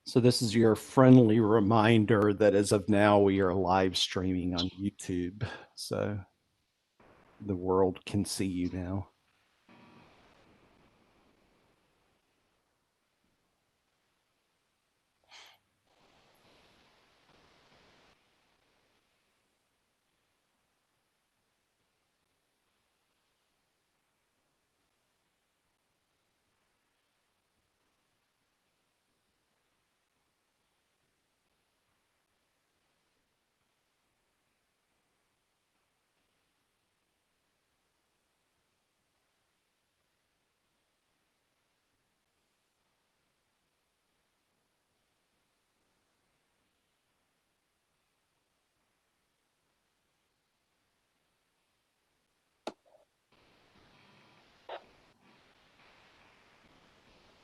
So this is your friendly reminder that as of now, we are live streaming on YouTube. So the world can see you now.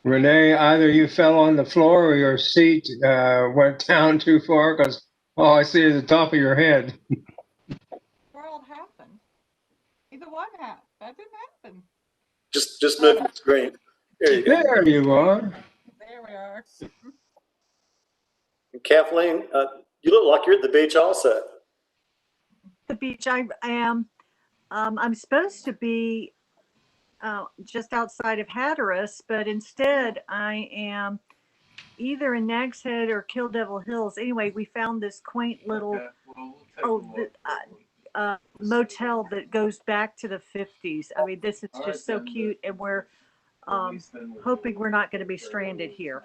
Renee, either you fell on the floor or your seat went down too far, because all I see is the top of your head. World happened. Either one happened. That didn't happen. Just move the screen. There you go. There you are. There we are. Kathleen, you look like you're at the beach also. The beach I am. I'm supposed to be just outside of Hatteras, but instead I am either in Nag's Head or Kill Devil Hills. Anyway, we found this quaint little motel that goes back to the 50s. I mean, this is just so cute, and we're hoping we're not going to be stranded here.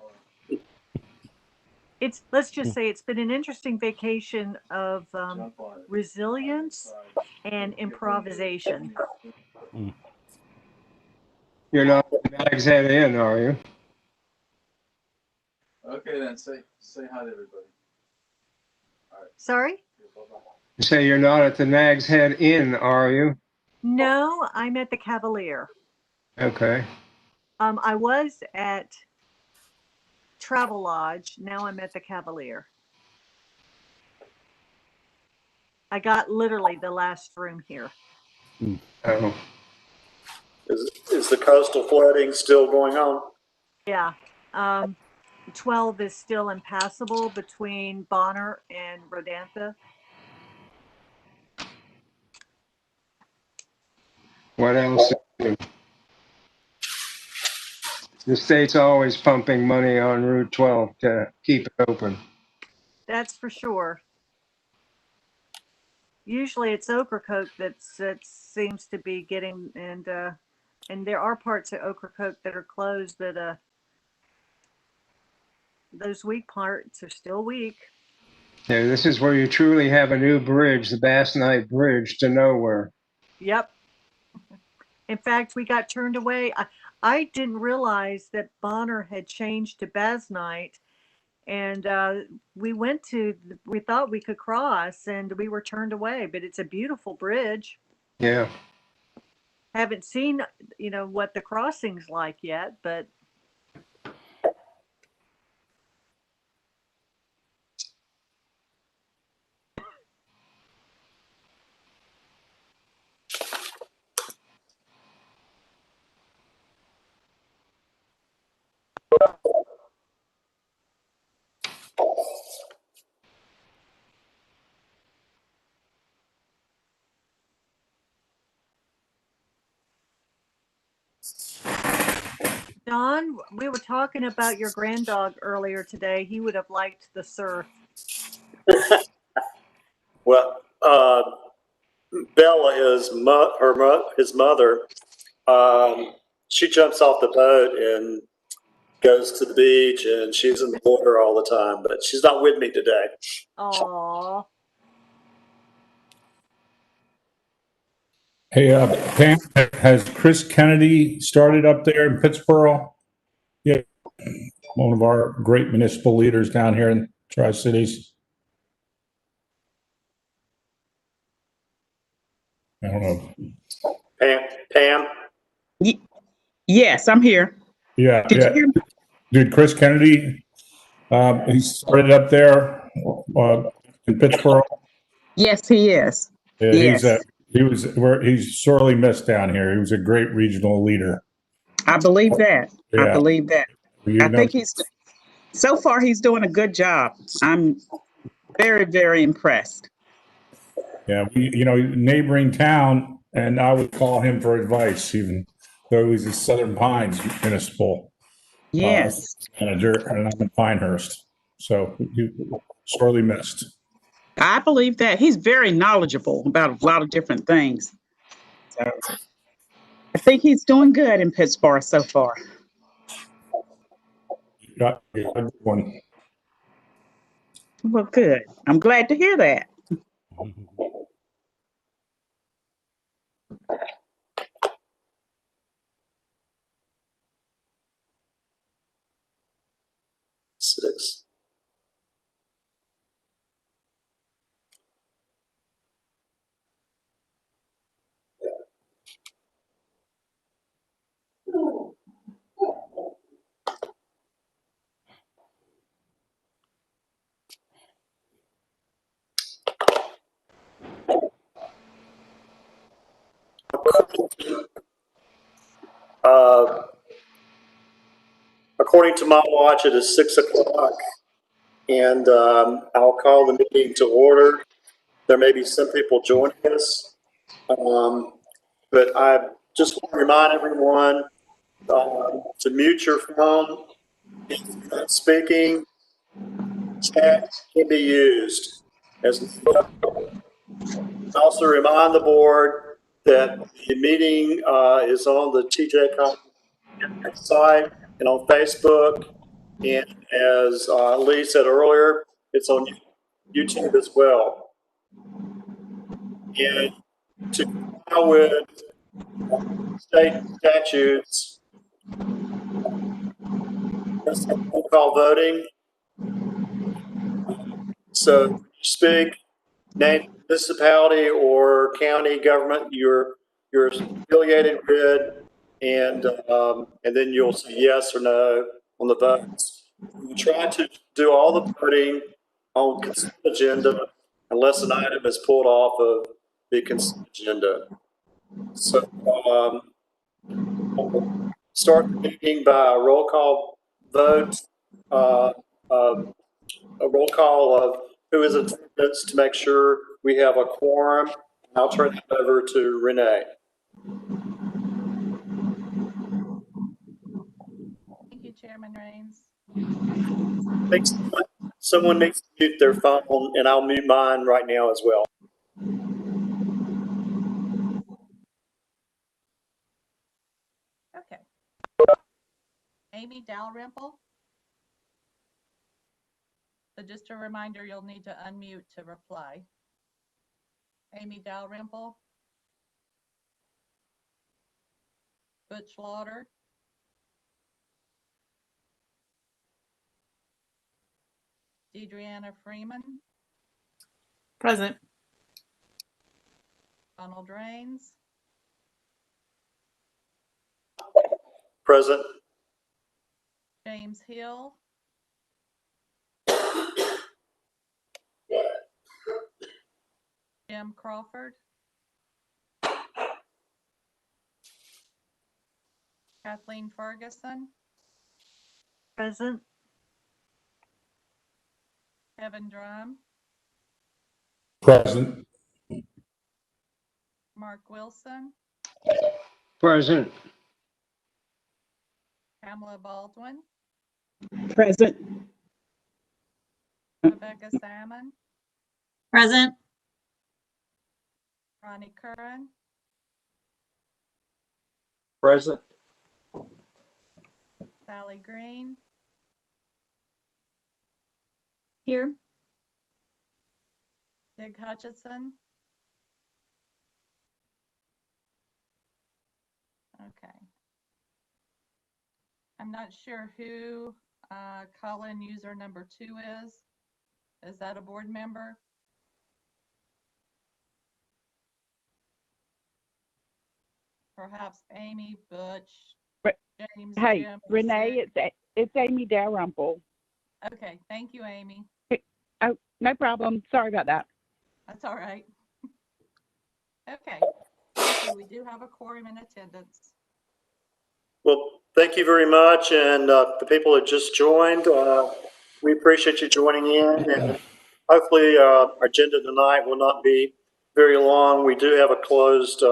Let's just say it's been an interesting vacation of resilience and improvisation. You're not at Nag's Head Inn, are you? Okay, then say hi to everybody. All right. Sorry? You say you're not at the Nag's Head Inn, are you? No, I'm at the Cavalier. Okay. I was at Travel Lodge. Now I'm at the Cavalier. I got literally the last room here. Oh. Is the coastal flooding still going on? Yeah. 12 is still impassable between Bonner and Rodantha. What else? The state's always pumping money on Route 12 to keep it open. That's for sure. Usually it's Ocracoke that seems to be getting, and there are parts of Ocracoke that are closed, but those weak parts are still weak. Yeah, this is where you truly have a new bridge, the Bass Knight Bridge to nowhere. Yep. In fact, we got turned away. I didn't realize that Bonner had changed to Bass Knight, and we thought we could cross, and we were turned away, but it's a beautiful bridge. Yeah. Haven't seen, what the crossing's like yet, but Don, we were talking about your granddog earlier today. He would have liked the surf. Well, Bella is his mother. She jumps off the boat and goes to the beach, and she's in the water all the time. But she's not with me today. Aww. Hey, Pam, has Chris Kennedy started up there in Pittsburgh? Yeah, one of our great municipal leaders down here in Tri-Cities. I don't know. Pam? Yes, I'm here. Yeah, Did you hear me? Dude, Chris Kennedy, he started up there in Pittsburgh. Yes, he is. Yeah, Yes. he's sorely missed down here. He was a great regional leader. I believe that. Yeah. I believe that. You I know, think he's So far, he's doing a good job. I'm very, very impressed. Yeah, neighboring town, and I would call him for advice, even though he's a Southern Pines Municipal Yes, manager, and I'm in Pinehurst. So he sorely missed. I believe that. He's very knowledgeable about a lot of different things. So I think he's doing good in Pittsburgh so far. Got a good one. Well, good. I'm glad to hear that. 6. According to my watch, it is 6 o'clock, and I'll call the meeting to order. There may be some people joining us, but I just want to remind everyone to mute your phone. If you're not speaking, chat can be used. Also remind the board that the meeting is on the TJCom site and on Facebook. And as Lee said earlier, it's on YouTube as well. And to comply with state statutes, there's something called voting. So when you speak, name municipality or county government you're affiliated with, and then you'll say yes or no on the votes. We try to do all the voting on consent agenda unless an item is pulled off of the consent agenda. So we'll start the meeting by a roll call vote, a roll call of who is in attendance to make sure we have a quorum. I'll turn it over to Renee. Thank you, Chairman Rains. I think someone needs to mute their phone, and I'll mute mine right now as well. Okay. Amy Dalrymple. So just a reminder, you'll need to unmute to reply. Amy Dalrymple. Butch Lauder. Deidreana Freeman. Present. Donald Rains. Present. James Hill. Jim Crawford. Kathleen Ferguson. Present. Kevin Drum. Present. Mark Wilson. Present. Pamela Baldwin. Present. Rebecca Salmon. Present. Ronnie Curran. Present. Sally Green. Here. Dig Hutchison. Okay. I'm not sure who call-in user number 2 is. Is that a board member? Perhaps Amy, Butch, James, Hey, Jim, or Renee, Sid? it's Amy Dalrymple. Okay, thank you, Amy. Oh, no problem. Sorry about that. That's all right. Okay, thank you. We do have a quorum in attendance. Well, Thank you very much. And the people that just joined, we appreciate you joining in. And hopefully our agenda tonight will not be very long. We do have a closed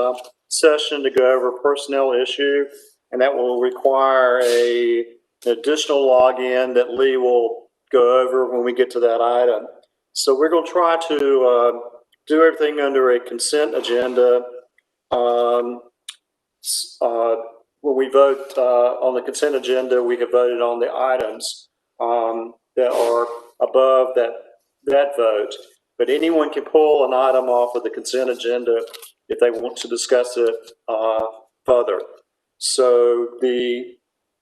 session to go over a personnel issue, and that will require an additional login that Lee will go over when we get to that item. So we're going to try to do everything under a consent agenda. When we vote on the consent agenda, we have voted on the items that are above that vote. But anyone can pull an item off of the consent agenda if they want to discuss it further. So the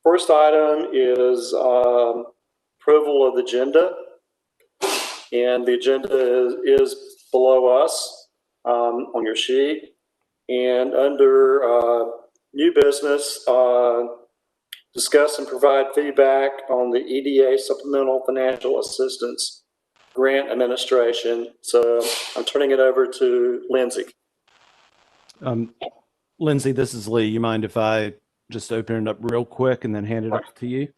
first item is approval of the agenda. And the agenda is below us on your sheet. And under new business, discuss and provide feedback on the EDA Supplemental Financial Assistance Grant Administration. So I'm turning it over to Lindsay. Lindsay, this is Lee. You mind if I just open it up real quick and then hand it up to you?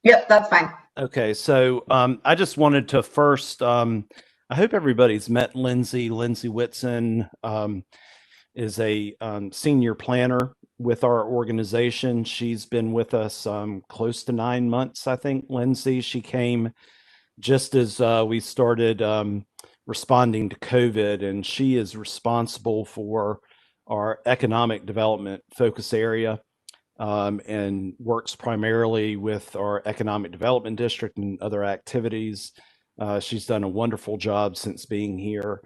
Yep, that's fine. Okay, so I just wanted to first, I hope everybody's met Lindsay. Lindsay Whitson is a senior planner with our organization. She's been with us close to 9 months, I think, Lindsay. She came just as we started responding to COVID, and she is responsible for our economic development focus area. And works primarily with our economic development district and other activities. She's done a wonderful job since being here.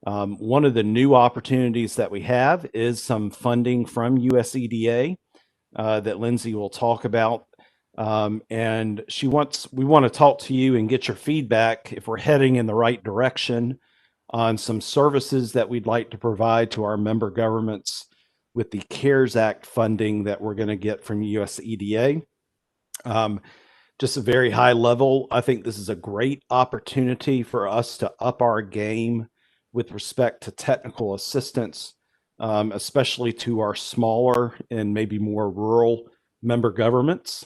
One of the new opportunities that we have is some funding from USEDA that Lindsay will talk about. And we want to talk to you and get your feedback if we're heading in the right direction on some services that we'd like to provide to our member governments with the CARES Act funding that we're going to get from USEDA. Just a very high level, I think this is a great opportunity for us to up our game with respect to technical assistance, especially to our smaller and maybe more rural member governments.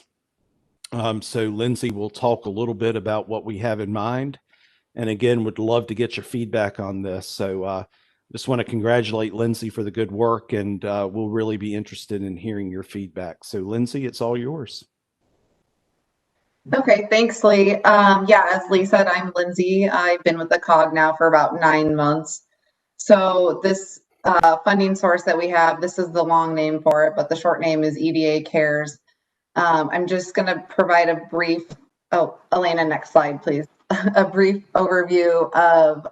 So Lindsay will talk a little bit about what we have in mind. And again, would love to get your feedback on this. So just want to congratulate Lindsay for the good work, and we'll really be interested in hearing your feedback. So Lindsay, it's all yours. Okay, thanks, Lee. Yeah, as Lee said, I'm Lindsay. I've been with the COG now for about 9 months. So this funding source that we have, this is the long name for it, but the short name is EDA CARES. I'm just going to provide a brief, oh, Elena, next slide, please. A brief overview of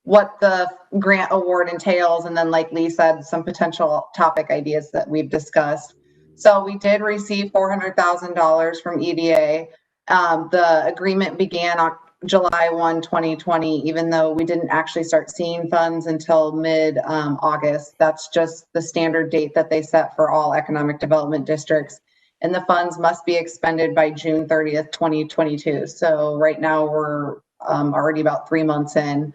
what the grant award entails, and then, like Lee said, some potential topic ideas that we've discussed. So we did receive $400,000 from EDA. The agreement began on July 1, 2020, even though we didn't actually start seeing funds until mid-August. That's just the standard date that they set for all economic development districts. And the funds must be expended by June 30th, 2022. So right now we're already about 3 months in.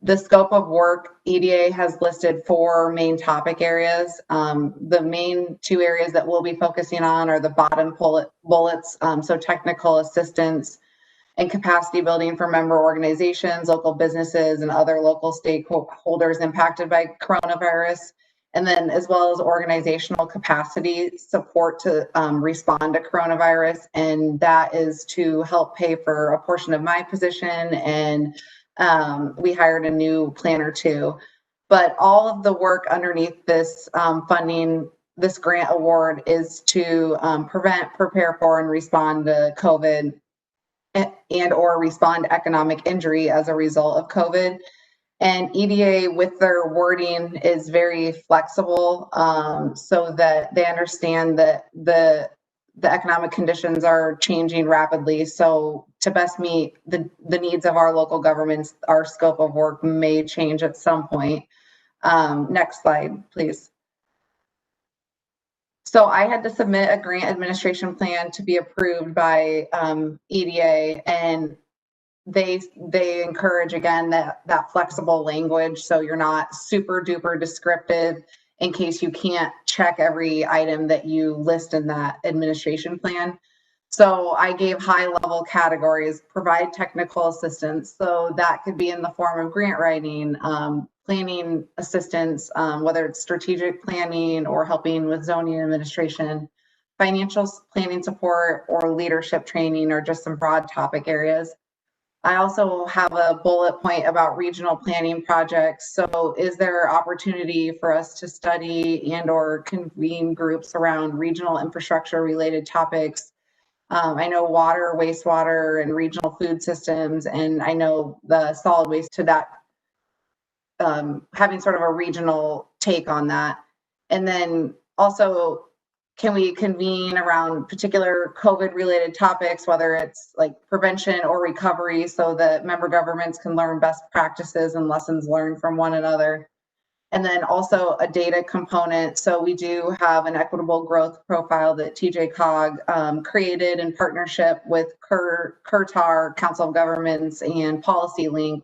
The scope of work, EDA has listed 4 main topic areas. The main 2 areas that we'll be focusing on are the bottom bullets, so technical assistance and capacity building for member organizations, local businesses, and other local stakeholders impacted by coronavirus. And then as well as organizational capacity support to respond to coronavirus. And that is to help pay for a portion of my position, and we hired a new planner too. But all of the work underneath this funding, this grant award, is to prevent, prepare for, and respond to COVID and or respond to economic injury as a result of COVID. And EDA, with their wording, is very flexible so that they understand that the economic conditions are changing rapidly. So to best meet the needs of our local governments, our scope of work may change at some point. Next slide, please. So I had to submit a grant administration plan to be approved by EDA, and they encourage, again, that flexible language, so you're not super duper descriptive. in case you can't check every item that you list in that administration plan. So I gave high level categories: provide technical assistance. So that could be in the form of grant writing, planning assistance, whether it's strategic planning or helping with zoning administration, financial planning support, or leadership training, or just some broad topic areas. I also have a bullet point about regional planning projects. So is there opportunity for us to study and or convene groups around regional infrastructure related topics? I know water, wastewater, and regional food systems, and I know the solid waste to that, having sort of a regional take on that. And then also, can we convene around particular COVID-related topics, whether it's like prevention or recovery, so that member governments can learn best practices and lessons learned from one another? And then also a data component. So we do have an equitable growth profile that TJCOG created in partnership with CURTAR, Council of Governments, and PolicyLink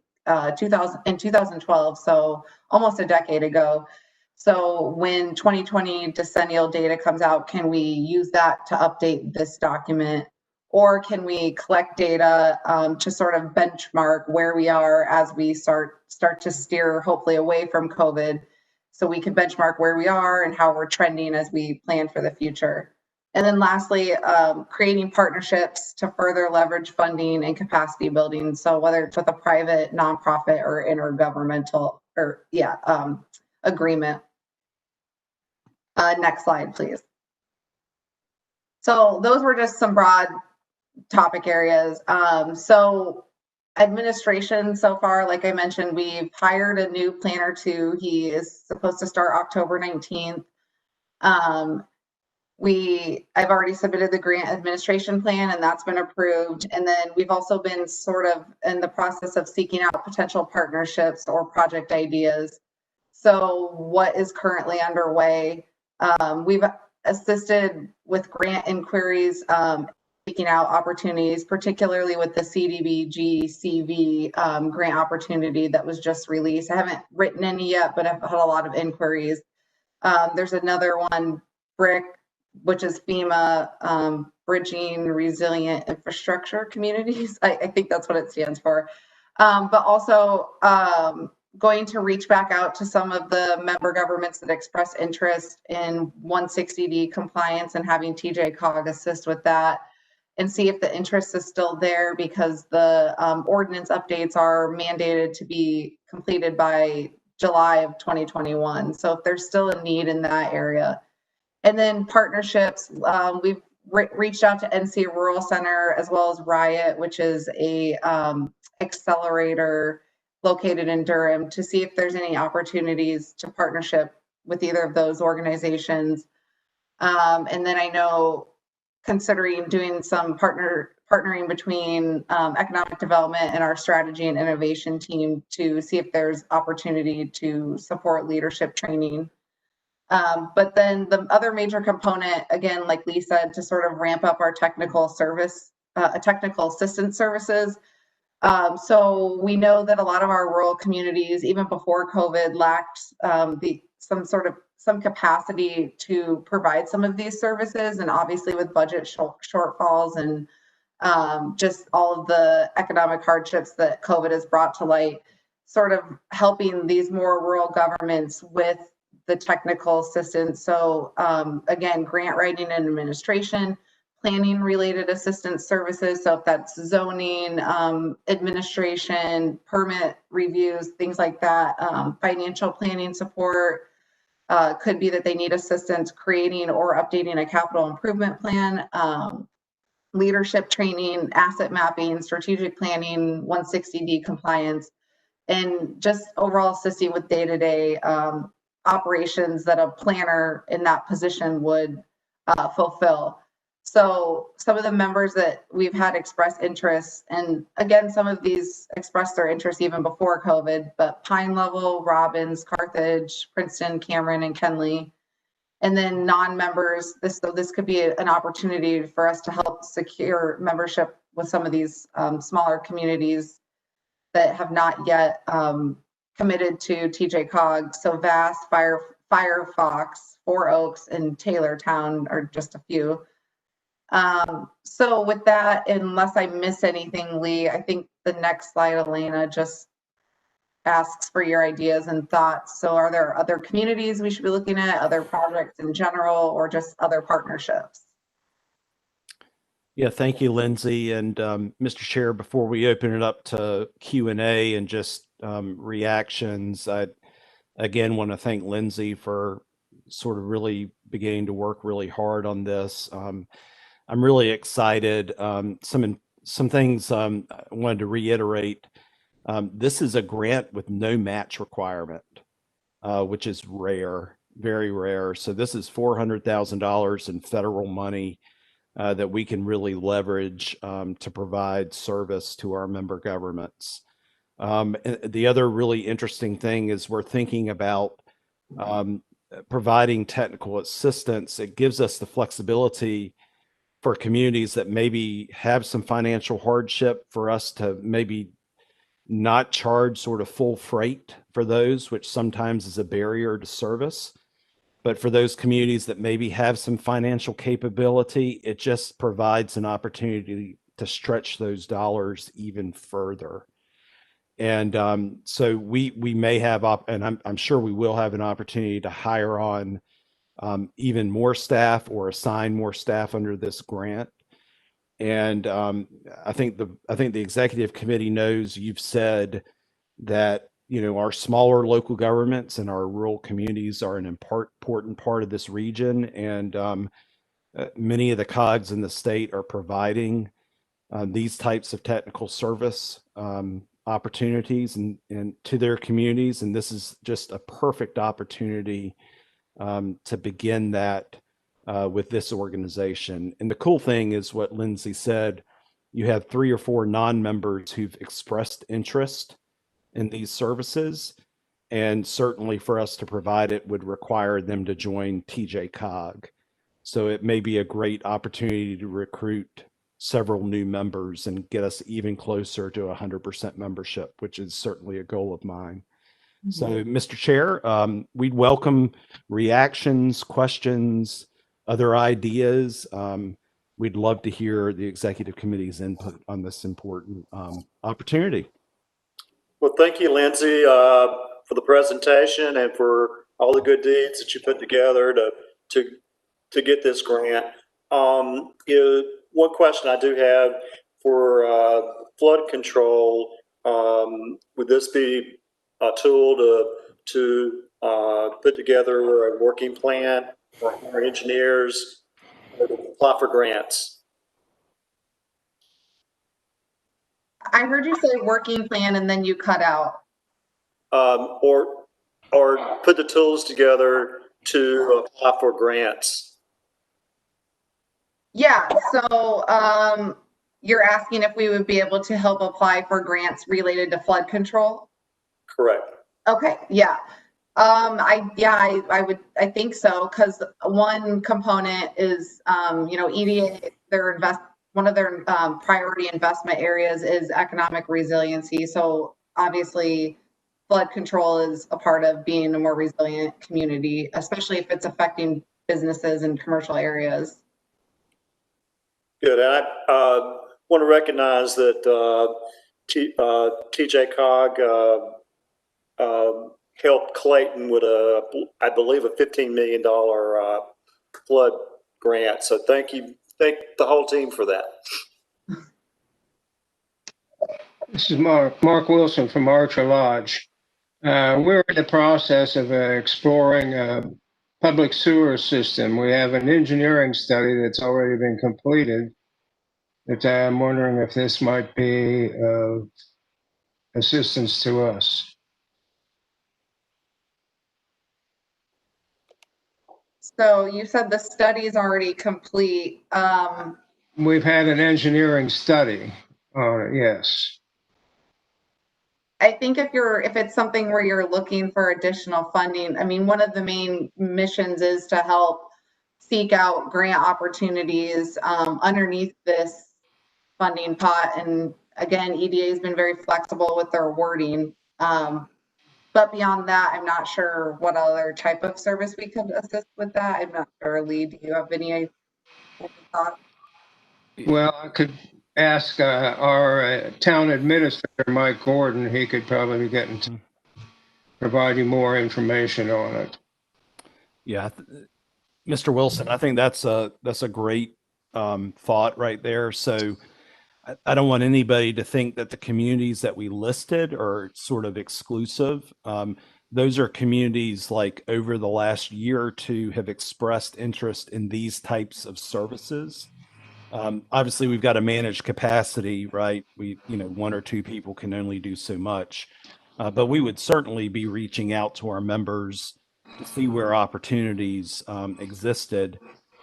in 2012, so almost a decade ago. So when 2020 decennial data comes out, can we use that to update this document? Or can we collect data to sort of benchmark where we are as we start to steer hopefully away from COVID, so we can benchmark where we are and how we're trending as we plan for the future. And then lastly, creating partnerships to further leverage funding and capacity building. So whether it's with a private, nonprofit, or intergovernmental agreement. Next slide, please. So those were just some broad topic areas. So administration so far, like I mentioned, we've hired a new planner too. He is supposed to start October 19th. I've already submitted the grant administration plan, and that's been approved. And then we've also been sort of in the process of seeking out potential partnerships or project ideas. So what is currently underway? We've assisted with grant inquiries, seeking out opportunities, particularly with the CDBG CV grant opportunity that was just released. I haven't written any yet, but I've had a lot of inquiries. There's another one, BRIC, which is FEMA, Bridging Resilient Infrastructure Communities. I think that's what it stands for. But also going to reach back out to some of the member governments that express interest in 160D compliance and having TJCOG assist with that, and see if the interest is still there, because the ordinance updates are mandated to be completed by July of 2021. So if there's still a need in that area. And then partnerships, we've reached out to NC Rural Center as well as Riot, which is a accelerator located in Durham, to see if there's any opportunities to partnership with either of those organizations. And then I know considering doing some partnering between economic development and our strategy and innovation team to see if there's opportunity to support leadership training. But then the other major component, again, like Lee said, to sort of ramp up our technical assistance services. So we know that a lot of our rural communities, even before COVID, lacked some capacity to provide some of these services, and obviously with budget shortfalls and just all of the economic hardships that COVID has brought to light, sort of helping these more rural governments with the technical assistance. So again, grant writing and administration, planning related assistance services. So if that's zoning, administration, permit reviews, things like that, financial planning support, could be that they need assistance creating or updating a capital improvement plan, leadership training, asset mapping, strategic planning, 160D compliance, and just overall assisting with day-to-day operations that a planner in that position would fulfill. So some of the members that we've had express interest, and again, some of these expressed their interest even before COVID, but Pine Level, Robbins, Carthage, Princeton, Cameron, and Kenley. And then non-members, this could be an opportunity for us to help secure membership with some of these smaller communities that have not yet committed to TJCOG. So VAST, Firefox, Four Oaks, and Taylortown are just a few. So with that, unless I miss anything, Lee, I think the next slide, Elena, just asks for your ideas and thoughts. So are there other communities we should be looking at, other projects in general, or just other partnerships? Yeah, thank you, Lindsay. And Mr. Chair, before we open it up to Q&A and just reactions, I again want to thank Lindsay for sort of really beginning to work really hard on this. I'm really excited. Some things I wanted to reiterate. This is a grant with no match requirement, which is rare, very rare. So this is $400,000 in federal money that we can really leverage to provide service to our member governments. The other really interesting thing is we're thinking about providing technical assistance. It gives us the flexibility for communities that maybe have some financial hardship for us to maybe not charge sort of full freight for those, which sometimes is a barrier to service. But for those communities that maybe have some financial capability, it just provides an opportunity to stretch those dollars even further. And so we may have, and I'm sure we will have an opportunity to hire on even more staff or assign more staff under this grant. And I think the executive committee knows you've said that, you know, our smaller local governments and our rural communities are an important part of this region. And many of the COGs in the state are providing these types of technical service opportunities and to their communities. And this is just a perfect opportunity to begin that with this organization. And the cool thing is what Lindsay said, you have 3 or 4 non-members who've expressed interest in these services. And certainly for us to provide it would require them to join TJCOG. So it may be a great opportunity to recruit several new members and get us even closer to 100% membership, which is certainly a goal of mine. Mm-hmm. So, Mr. Chair, we'd welcome reactions, questions, other ideas. We'd love to hear the executive committee's input on this important opportunity. Well, thank you, Lindsay, for the presentation and for all the good deeds that you put together to get this grant. One question I do have for flood control, would this be a tool to put together a working plan for our engineers to apply for grants? I heard you say working plan and then you cut out. Or put the tools together to apply for grants. Yeah, so you're asking if we would be able to help apply for grants related to flood control? Correct. Okay, yeah. I think so, because one component is, you know, EDA, one of their priority investment areas is economic resiliency. So obviously flood control is a part of being a more resilient community, especially if it's affecting businesses and commercial areas. Good. And I want to recognize that TJCOG helped Clayton with I believe, a $15 million flood grant. So thank the whole team for that. This is Mark Wilson from Archer Lodge. We're in the process of exploring a public sewer system. We have an engineering study that's already been completed, but I'm wondering if this might be of assistance to us. So you said the study is already complete. We've had an engineering study on it, yes. I think if it's something where you're looking for additional funding, I mean, one of the main missions is to help seek out grant opportunities underneath this funding pot. And again, EDA has been very flexible with their wording. But beyond that, I'm not sure what other type of service we could assist with that. I'm not sure. Lee, do you have any thoughts? Well, I could ask our town administrator, Mike Gordon. He could probably get into provide you more information on it. Yeah, Mr. Wilson, I think that's a great thought right there. So I don't want anybody to think that the communities that we listed are sort of exclusive. Those are communities like over the last year or two have expressed interest in these types of services. Obviously, we've got to manage capacity, right? One or two people can only do so much. But we would certainly be reaching out to our members to see where opportunities existed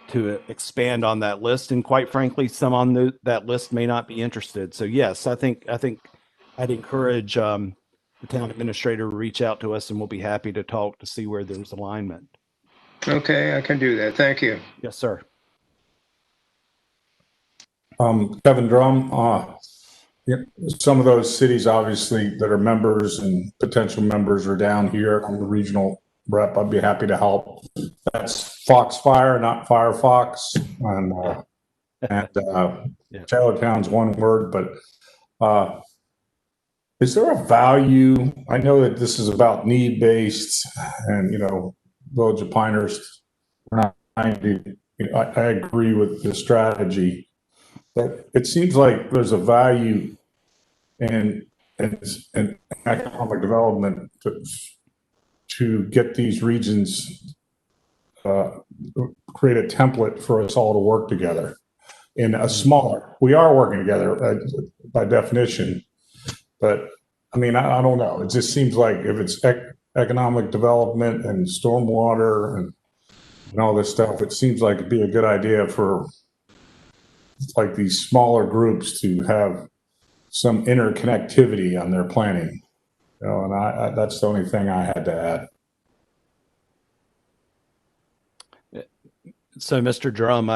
to expand on that list. And quite frankly, some on that list may not be interested. So yes, I think I'd encourage the town administrator to reach out to us, and we'll be happy to talk to see where there's alignment. Okay, I can do that. Thank you. Yes, sir. Kevin Drum, some of those cities obviously that are members and potential members are down here. I'm the regional rep. I'd be happy to help. That's Foxfire, not Firefox. And Yeah. Taylortown's one word, but is there a value? I know that this is about need-based and, Village of Pinehurst, we're not trying to, I agree with the strategy. But it seems like there's a value in economic development to get these regions, create a template for us all to work together in a smaller. We are working together by definition, but I mean, I don't know. It just seems like if it's economic development and stormwater and all this stuff, it seems like it'd be a good idea for like these smaller groups to have some interconnectivity on their planning, and I that's the only thing I had to add. So, Mr. Drum,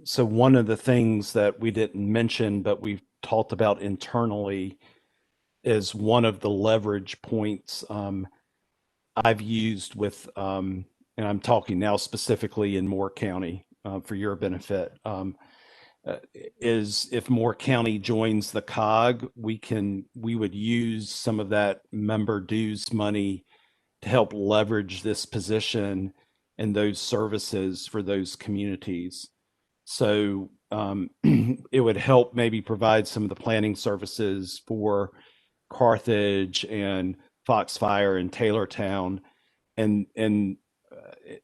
so one of the things that we didn't mention, but we've talked about internally, is one of the leverage points I've used with, and I'm talking now specifically in Moore County for your benefit. Is if Moore County joins the COG, we would use some of that member dues money to help leverage this position and those services for those communities. So it would help maybe provide some of the planning services for Carthage and Foxfire and Taylortown, and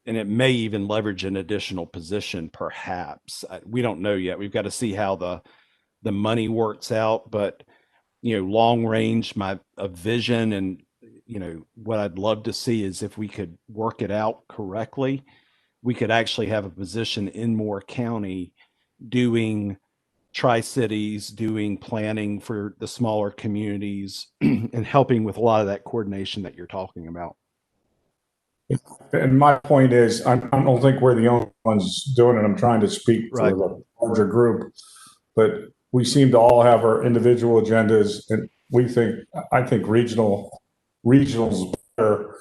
it may even leverage an additional position, perhaps. We don't know yet. We've got to see how the money works out. But long range, a vision, and what I'd love to see is if we could work it out correctly, we could actually have a position in Moore County doing Tri-Cities, doing planning for the smaller communities, and helping with a lot of that coordination that you're talking about. And my point is, I don't think we're the only ones doing it. I'm trying to speak for the larger group, but we seem to all have our individual agendas, and I think regional's better.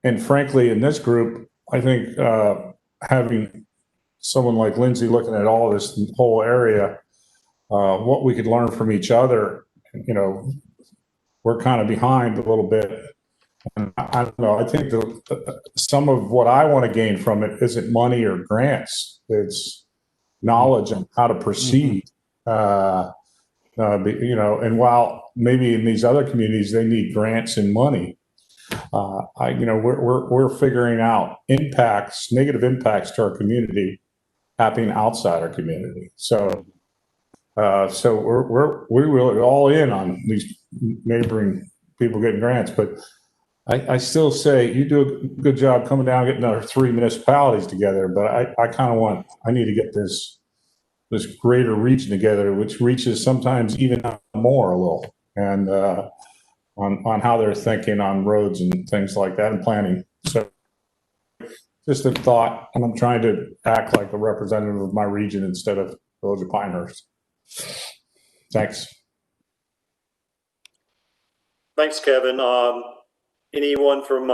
And frankly, in this group, I think having someone like Lindsay looking at all this whole area, what we could learn from each other, we're kind of behind a little bit. And I don't know. I think some of what I want to gain from it isn't money or grants. It's knowledge on how to proceed. And while maybe in these other communities they need grants and money, we're figuring out negative impacts to our community happening outside our community. So we're all in on these neighboring people getting grants, but I still say you do a good job coming down, getting our 3 municipalities together, but I need to get this greater region together, which reaches sometimes even more a little, and on how they're thinking on roads and things like that and planning. So just a thought, and I'm trying to act like a representative of my region instead of Village of Pinehurst. Thanks. Thanks, Kevin. anyone from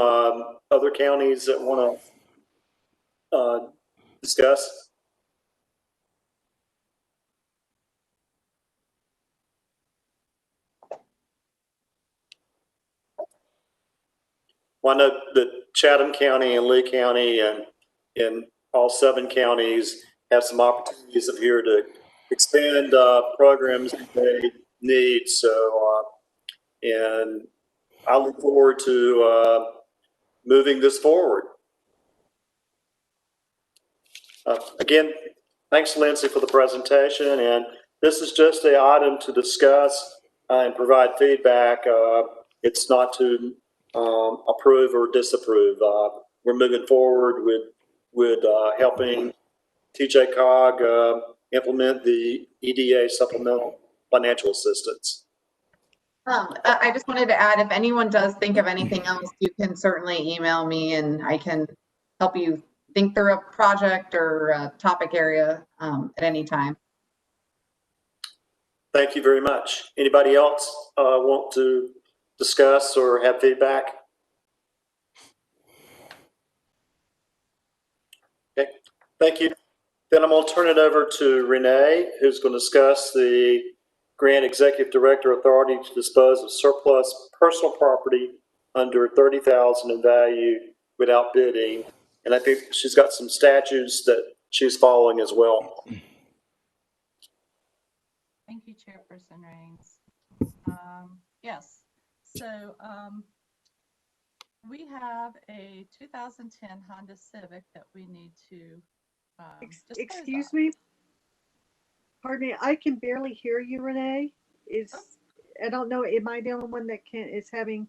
other counties that want to discuss? Well, I know that Chatham County and Lee County and all 7 counties have some opportunities up here to expand programs that they need. So, and I look forward to moving this forward. Again, thanks, Lindsay, for the presentation. And this is just an item to discuss and provide feedback. It's not to approve or disapprove. We're moving forward with helping TJ Cog implement the EDA supplemental financial assistance. I just wanted to add, if anyone does think of anything else, you can certainly email me and I can help you think through a project or a topic area at any time. Thank you very much. Anybody else want to discuss or have feedback? Okay, thank you. Then I'm going to turn it over to Renee, who's going to discuss the grant executive director authority to dispose of surplus personal property under $30,000 in value without bidding. And I think she's got some statutes that she's following as well. Thank you, Chairperson Rains. Yes, so we have a 2010 Honda Civic that we need to dispose Excuse of. me? Pardon me, I can barely hear you, Renee. I don't know, am I the only one that is having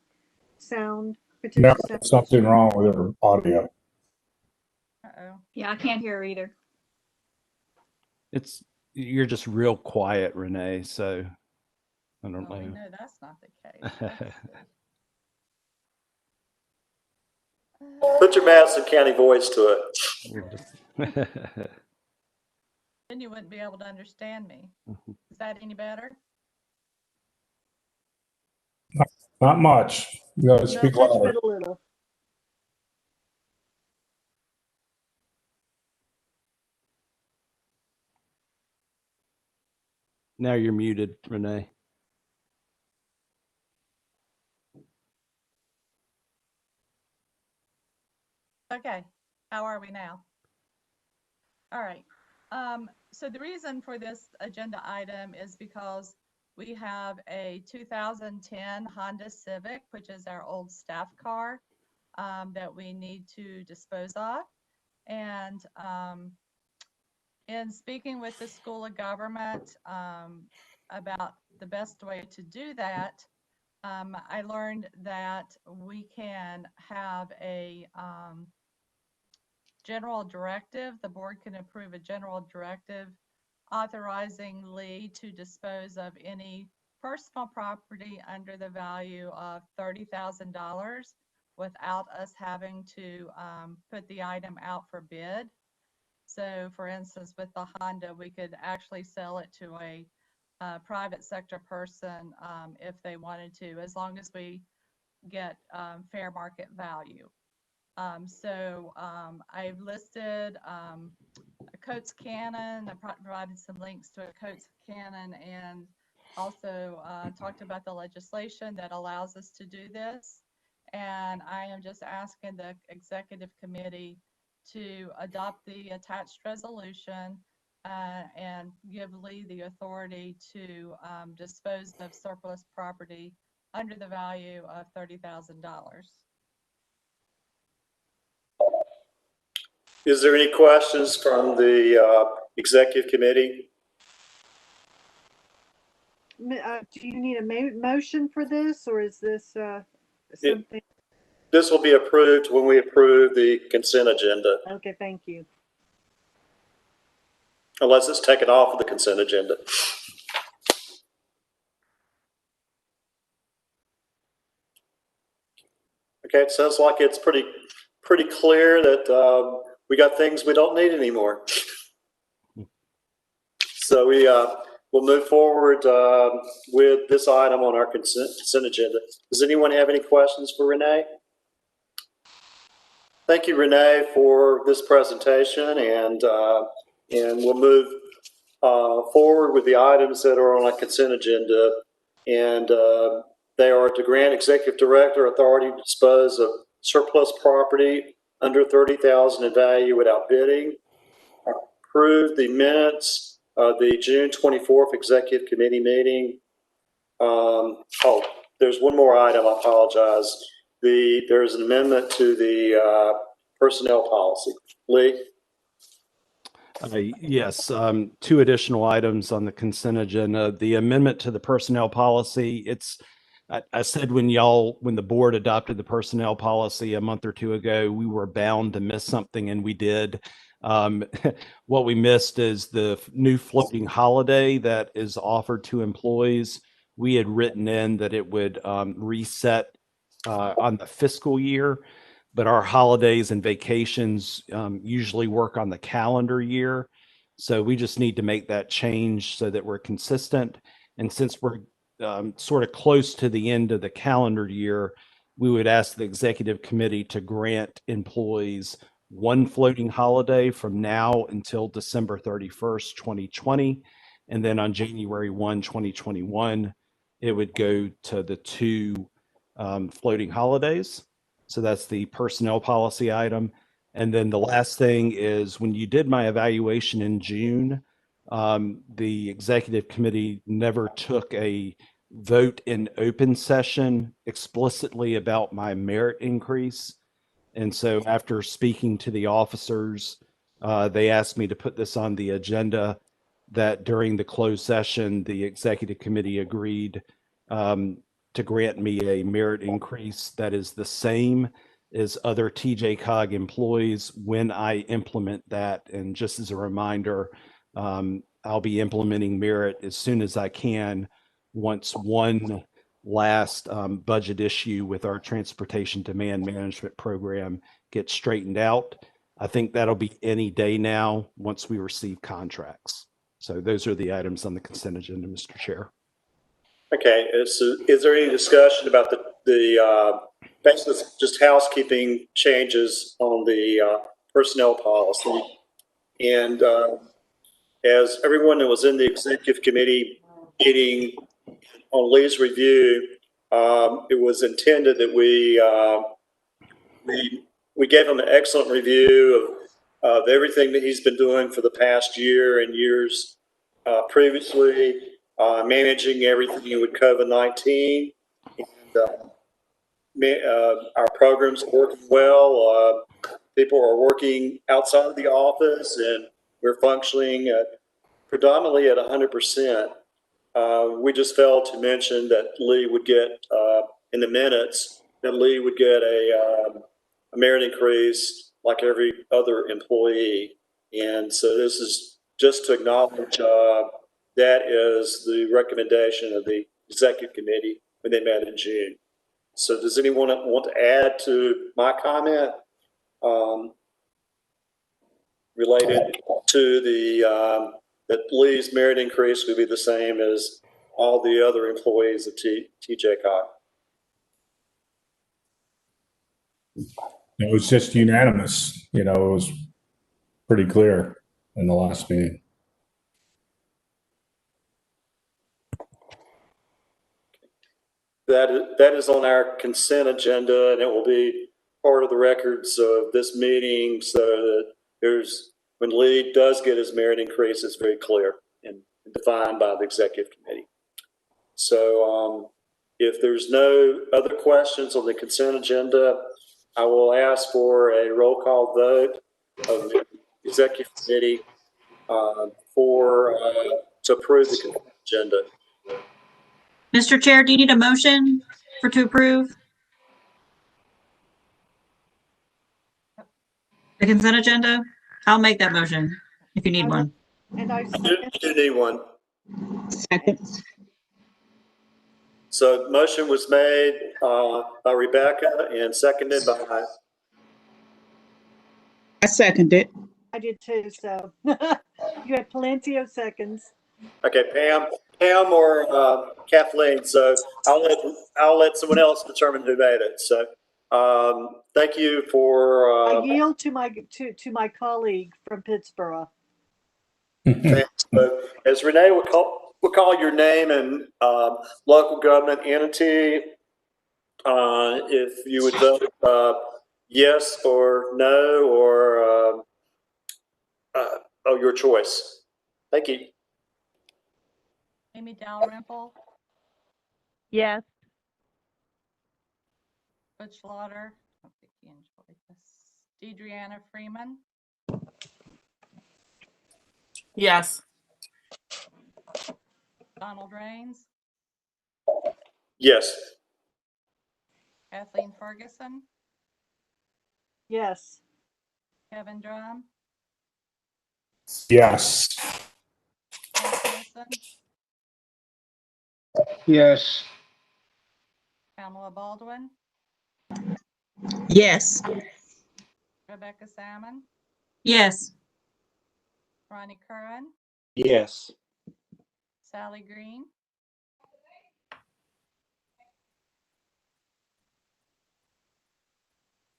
sound? No, potential sound? something wrong with her audio. Uh-oh. Yeah, I can't hear either. You're just real quiet, Renee. So I don't Well, we know. know that's not the case. Let's see. Put your Madison County voice to it. Then you wouldn't be able to understand me. Is that any better? Not much. You gotta speak Just louder. a little. Now you're muted, Renee. Okay, how are we now? All right. So the reason for this agenda item is because we have a 2010 Honda Civic, which is our old staff car, that we need to dispose of. And in speaking with the School of Government about the best way to do that, I learned that we can have a general directive. The board can approve a general directive authorizing Lee to dispose of any personal property under the value of $30,000 without us having to put the item out for bid. So for instance, with the Honda, we could actually sell it to a private sector person if they wanted to, as long as we get fair market value. I've listed a Coates Cannon. I provided some links to a Coates Cannon and also talked about the legislation that allows us to do this. And I am just asking the executive committee to adopt the attached resolution and give Lee the authority to dispose of surplus property under the value of $30,000. Is there any questions from the executive committee? Do you need a motion for this, or is this something? This will be approved when we approve the consent agenda, Okay, thank you. unless it's taken off of the consent agenda. Okay, it sounds like it's pretty clear that we got things we don't need anymore. So we'll move forward with this item on our consent agenda. Does anyone have any questions for Renee? Thank you, Renee, for this presentation, and we'll move forward with the items that are on our consent agenda, and they are to grant executive director authority to dispose of surplus property under $30,000 in value without bidding, approve the minutes of the June 24th executive committee meeting. There's one more item. I apologize. There's an amendment to the personnel policy. Lee? Yes, two additional items on the consent agenda. The amendment to the personnel policy. I said when the board adopted the personnel policy a month or two ago, we were bound to miss something, and we did. What we missed is the new floating holiday that is offered to employees. We had written in that it would reset on the fiscal year, but our holidays and vacations usually work on the calendar year. So we just need to make that change so that we're consistent. And since we're sort of close to the end of the calendar year, we would ask the executive committee to grant employees one floating holiday from now until December 31st, 2020. And then on January 1, 2021, it would go to the two floating holidays. So that's the personnel policy item. And then the last thing is, when you did my evaluation in June, the executive committee never took a vote in open session explicitly about my merit increase. And so after speaking to the officers, they asked me to put this on the agenda, that during the closed session, the executive committee agreed to grant me a merit increase that is the same as other TJCOG employees when I implement that. And just as a reminder, I'll be implementing merit as soon as I can, once one last budget issue with our transportation demand management program gets straightened out. I think that'll be any day now once we receive contracts. So those are the items on the consent agenda, Mr. Chair. Okay, is there any discussion about the basically just housekeeping changes on the personnel policy? And as everyone that was in the executive committee meeting on Lee's review, it was intended that we gave him an excellent review of everything that he's been doing for the past year and years previously. Managing everything with COVID-19, and our programs are working well. People are working outside of the office, and we're functioning predominantly at 100%. We just failed to mention that Lee would get in the minutes that Lee would get a merit increase like every other employee, and so this is just to acknowledge. That is the recommendation of the executive committee when they met in June. So does anyone want to add to my comment related to that Lee's merit increase would be the same as all the other employees of TJCOG? It was just unanimous. It was pretty clear in the last meeting. That is on our consent agenda, and it will be part of the records of this meeting, so that when Lee does get his merit increase, it's very clear and defined by the executive committee. So if there's no other questions on the consent agenda, I will ask for a roll call vote of the executive committee to approve the consent agenda. Mr. Chair, do you need a motion to approve the consent agenda? I'll make that motion if you need one. And I You do need one. Second. So motion was made by Rebecca and seconded by. I second it. did too, so you had plenty of seconds. Okay, Pam or Kathleen. So I'll let someone else determine who made it. So thank you for. I yield to my colleague from Pittsburgh. Thanks. So, as Renee would call your name and local government entity, if you would vote yes or no or your choice. Thank you. Amy Dalrymple, Yes. Butch Lauder, I don't think he enjoyed this. Deidreana Freeman, Yes. Donald Rains, Yes. Kathleen Ferguson, Yes. Kevin Drum, Yes. Mark Wilson, Yes. Pamela Baldwin, Yes. Rebecca Salmon, Yes. Ronnie Curran, Yes. Sally Green,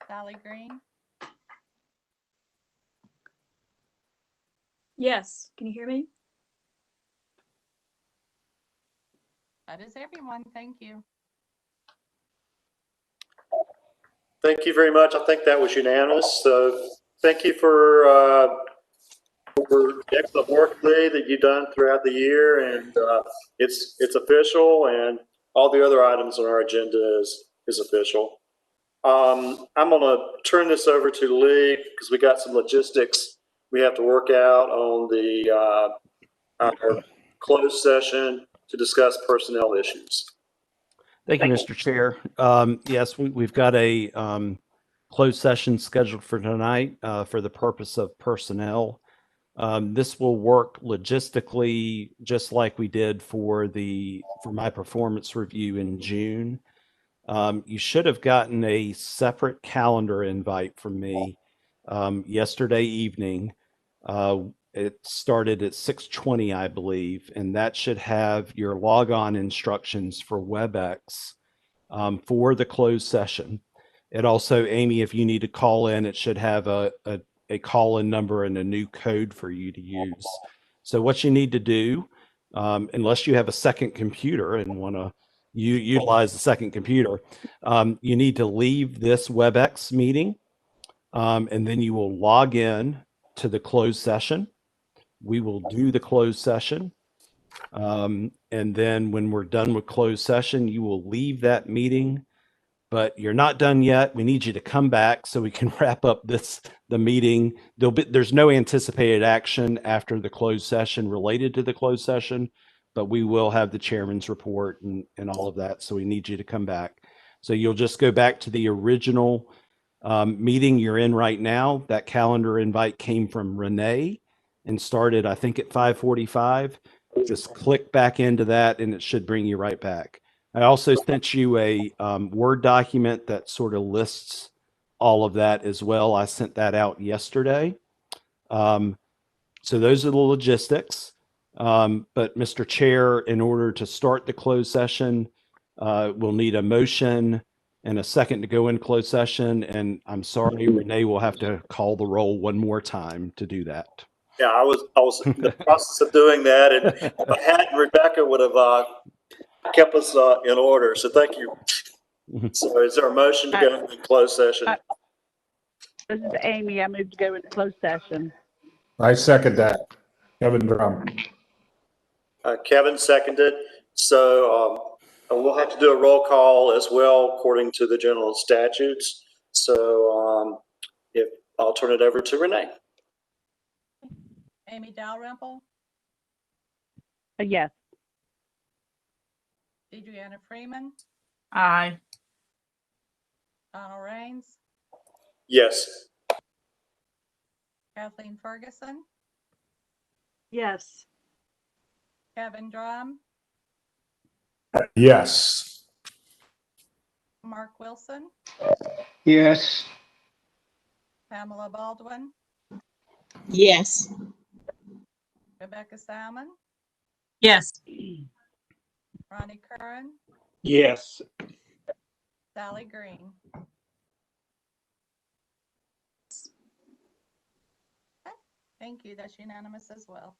Sally Green, Yes. Can you hear me? that is everyone. Thank you. Thank you very much. I think that was unanimous. So thank you for the excellent work, Lee, that you've done throughout the year, and it's official, and all the other items on our agenda is official. I'm going to turn this over to Lee because we got some logistics we have to work out on the our closed session to discuss personnel issues. Thank you, Mr. Chair. Yes, we've got a closed session scheduled for tonight for the purpose of personnel. This will work logistically just like we did for my performance review in June. You should have gotten a separate calendar invite from me yesterday evening. It started at 6:20, I believe, and that should have your logon instructions for WebEx for the closed session. It also, Amy, if you need to call in, it should have a call-in number and a new code for you to use. So what you need to do, unless you have a second computer and want to utilize the second computer, you need to leave this WebEx meeting, and then you will log in to the closed session. We will do the closed session. And then when we're done with closed session, you will leave that meeting, but you're not done yet. We need you to come back so we can wrap up the meeting. There's no anticipated action after the closed session related to the closed session, but we will have the chairman's report and all of that. So we need you to come back. So you'll just go back to the original meeting you're in right now. That calendar invite came from Renee and started, I think, at 5:45. Just click back into that and it should bring you right back. I also sent you a Word document that sort of lists all of that as well. I sent that out yesterday. So those are the logistics. But Mr. Chair, in order to start the closed session, we'll need a motion and a second to go in closed session. And I'm sorry, Renee will have to call the roll one more time to do that. Yeah, I was in the process of doing that, and if I hadn't, Rebecca would have kept us in order. So thank you. So is there a motion to go into closed session? This is Amy. I moved to go into closed session. I second that. Kevin Drum. Kevin seconded. So we'll have to do a roll call as well according to the general statutes. So if I'll turn it over to Renee. Amy Dalrymple, Yes. Deidreana Freeman, Aye. Donald Rains, Yes. Kathleen Ferguson, Yes. Kevin Drum, Yes. Mark Wilson, Yes. Pamela Baldwin, Yes. Rebecca Salmon, Yes. Ronnie Curran, Yes. Sally Green. Okay, thank you. That's unanimous as well.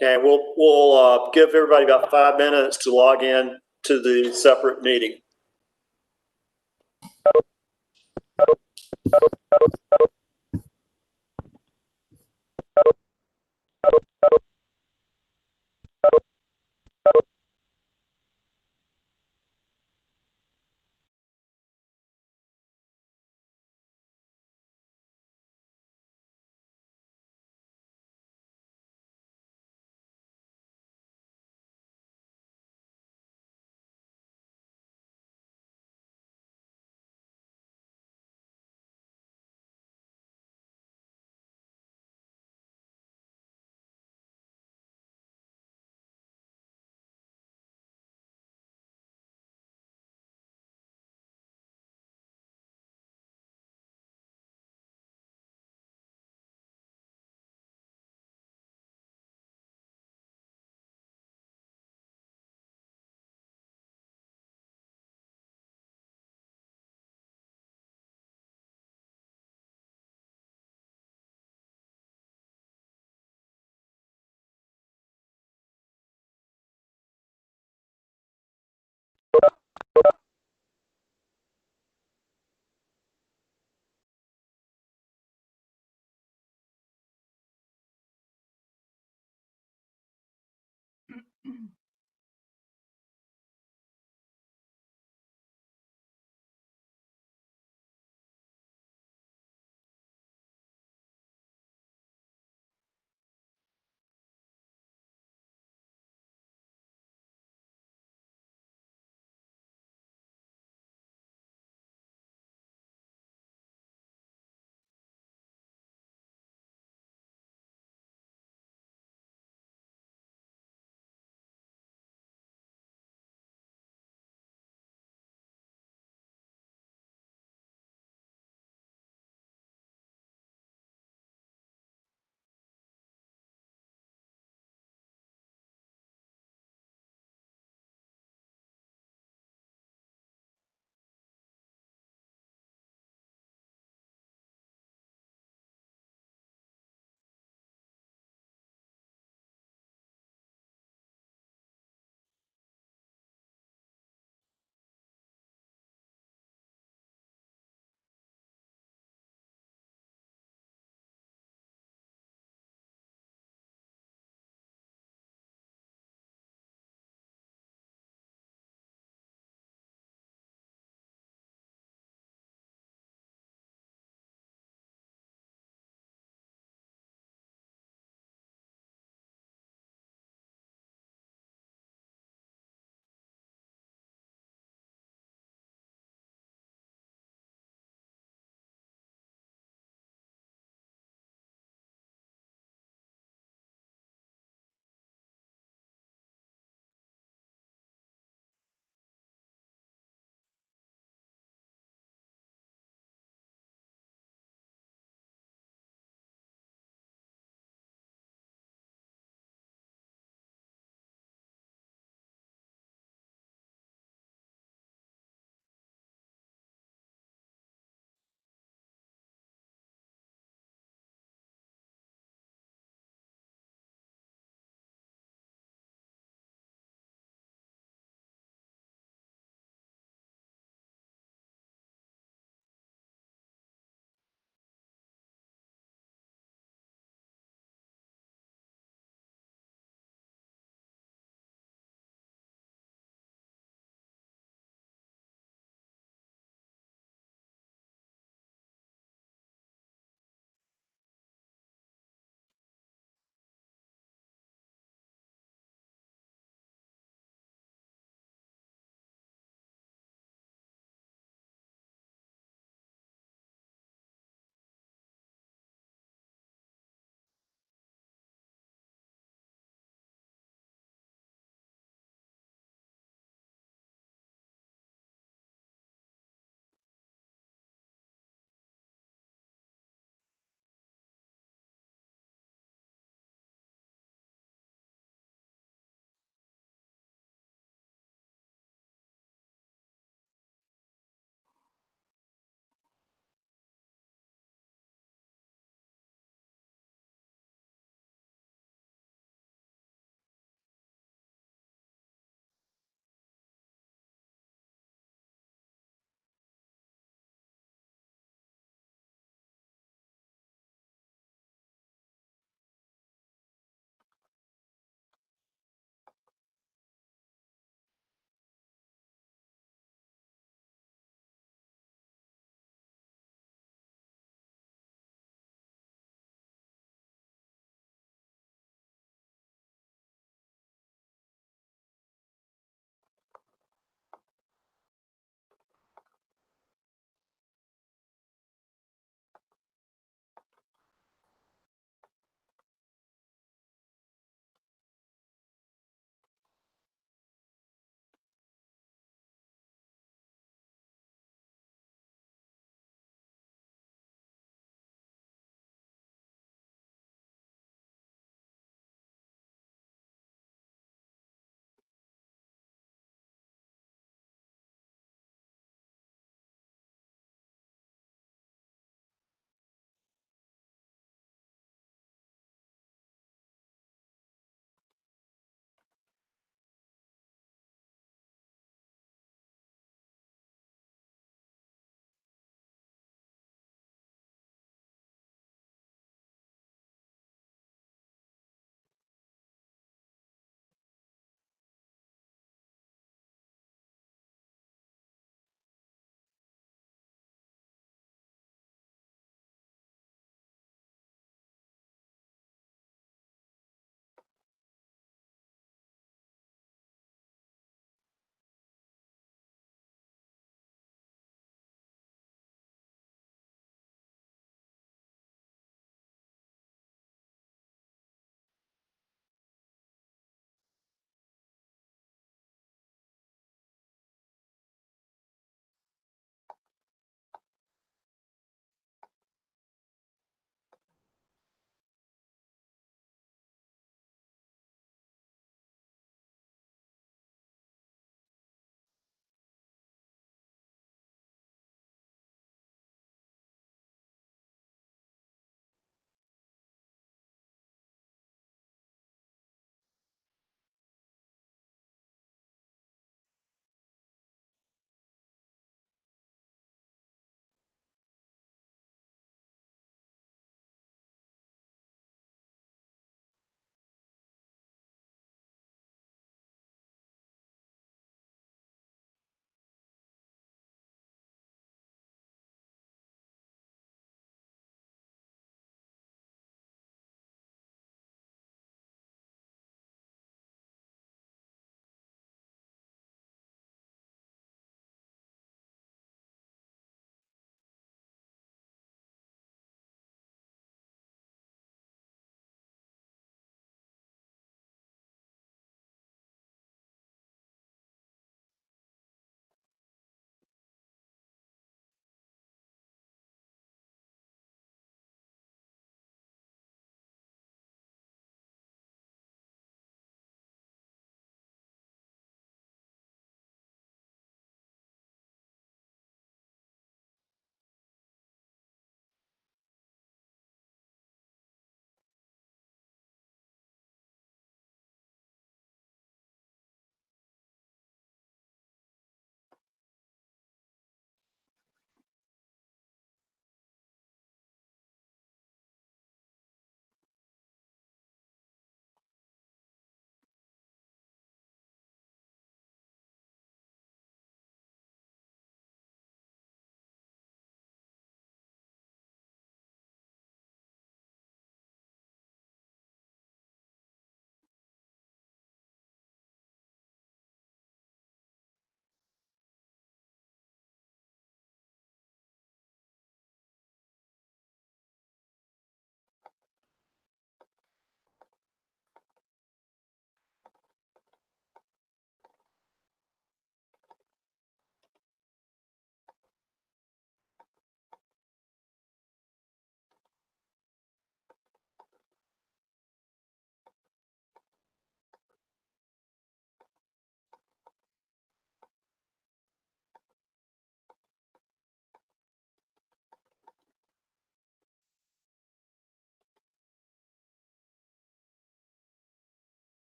Okay, we'll give everybody about 5 minutes to log in to the separate meeting.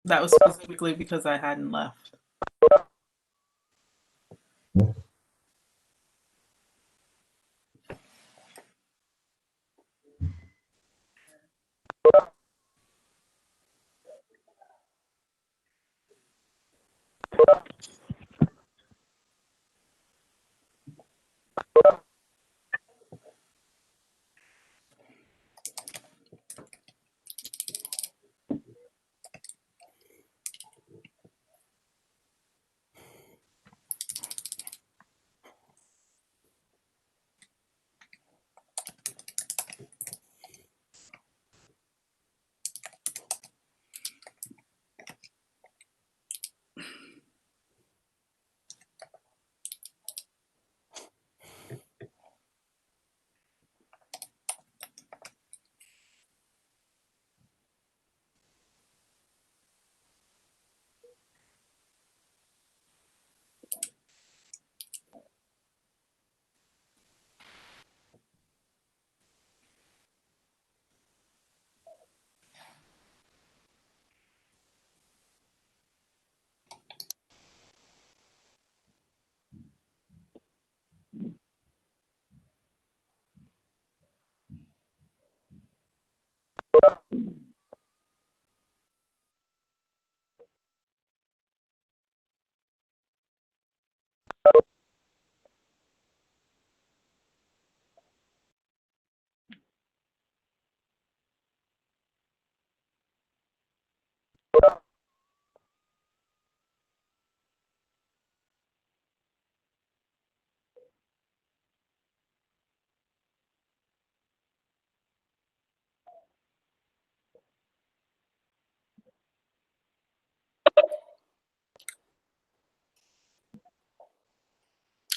That was specifically because I hadn't left.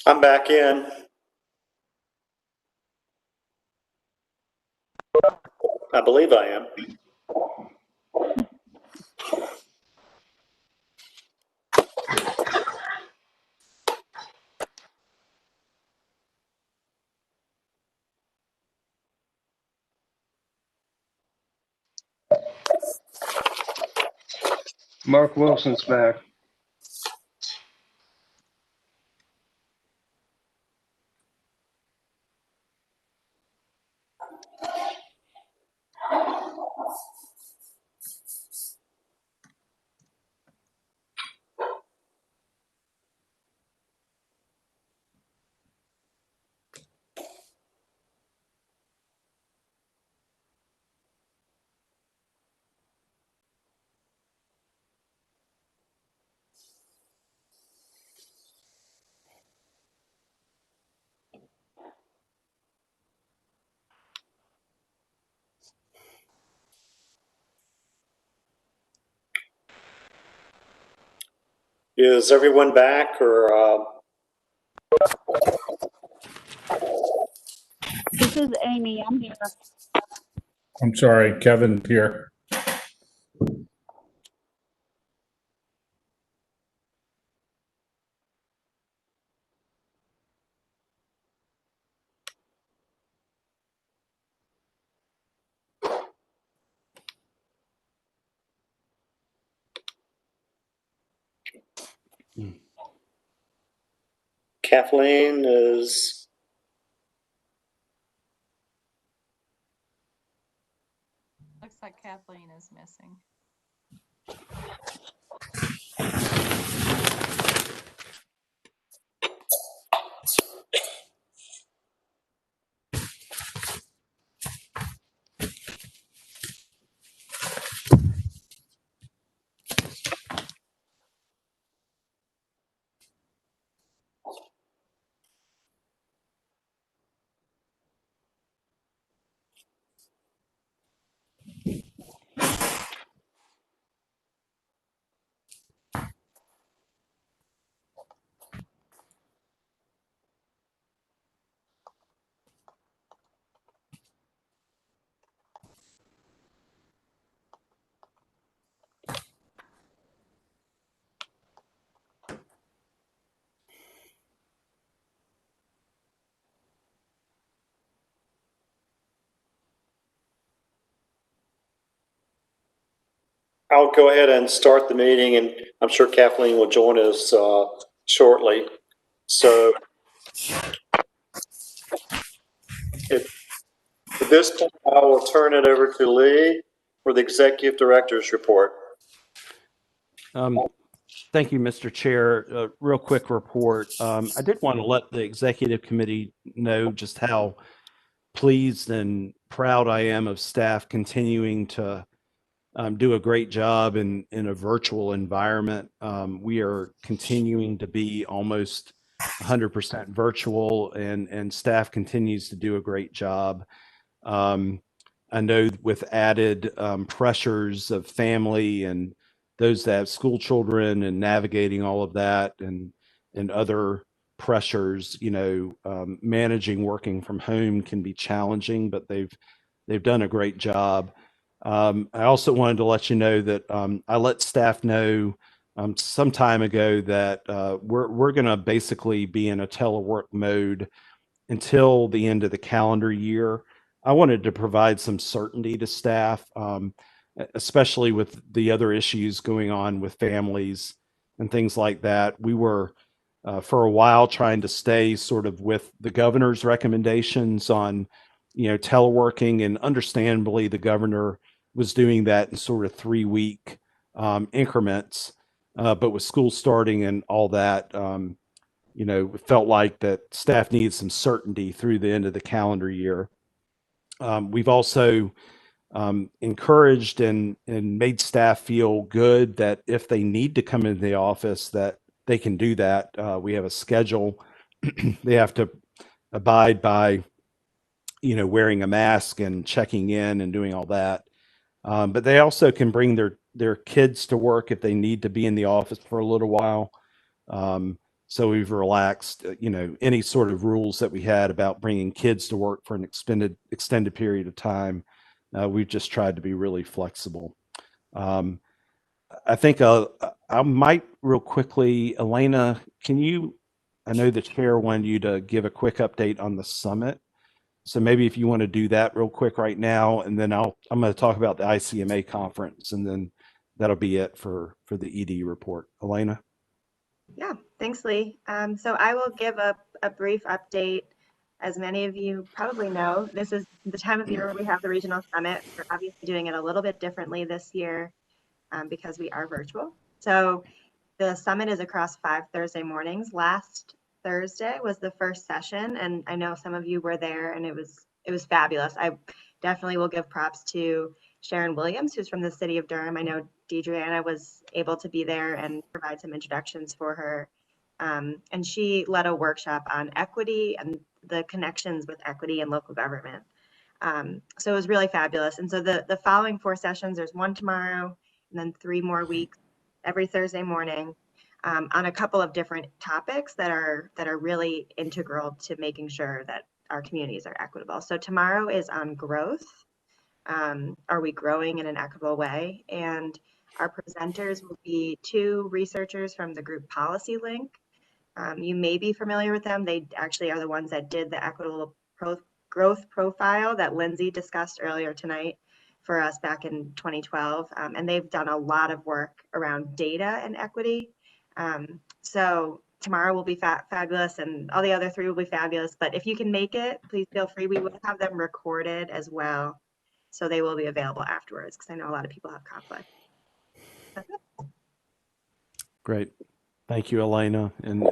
I'm back in. I believe I am. Mark Wilson's back. Is everyone back or? This is Amy. I'm here. I'm sorry, Kevin here. Kathleen is. Looks like Kathleen is missing. I'll go ahead and start the meeting, and I'm sure Kathleen will join us shortly. So at this point, I will turn it over to Lee for the Executive Director's report. Thank you, Mr. Chair. Real quick report. I did want to let the Executive Committee know just how pleased and proud I am of staff continuing to do a great job in a virtual environment. We are continuing to be almost 100% virtual, and staff continues to do a great job. I know with added pressures of family and those that have school children and navigating all of that and other pressures, managing working from home can be challenging, but they've done a great job. I also wanted to let you know that I let staff know some time ago that we're going to basically be in a telework mode until the end of the calendar year. I wanted to provide some certainty to staff, especially with the other issues going on with families and things like that. We were for a while trying to stay sort of with the governor's recommendations on, teleworking, and understandably the governor was doing that in sort of 3-week increments. But with school starting and all that, it felt like that staff needed some certainty through the end of the calendar year. We've also encouraged and made staff feel good that if they need to come into the office, that they can do that. We have a schedule. They have to abide by, wearing a mask and checking in and doing all that. But they also can bring their kids to work if they need to be in the office for a little while. So we've relaxed, any sort of rules that we had about bringing kids to work for an extended period of time. We've just tried to be really flexible. I think I might real quickly, Elena, I know the chair wanted you to give a quick update on the summit. So maybe if you want to do that real quick right now, and then I'm going to talk about the ICMA conference, and then that'll be it for the ED report. Elena? Yeah, thanks, Lee. So I will give a brief update. As many of you probably know, this is the time of year where we have the regional summit. We're obviously doing it a little bit differently this year because we are virtual. So the summit is across 5 Thursday mornings. Last Thursday was the first session, and I know some of you were there, and it was fabulous. I definitely will give props to Sharon Williams, who's from the city of Durham. I know Deidreana was able to be there and provide some introductions for her. And she led a workshop on equity and the connections with equity and local government. So it was really fabulous. And so the following 4 sessions, there's 1 tomorrow and then 3 more weeks every Thursday morning on a couple of different topics that are really integral to making sure that our communities are equitable. So tomorrow is on growth. Are we growing in an equitable way? And our presenters will be 2 researchers from the group Policy Link. You may be familiar with them. They actually are the ones that did the equitable growth profile that Lindsay discussed earlier tonight for us back in 2012. And they've done a lot of work around data and equity. So tomorrow will be fabulous, and all the other 3 will be fabulous. But if you can make it, please feel free. We will have them recorded as well. So they will be available afterwards, because I know a lot of people have conflict. That's it. Great. Thank you, Elena. And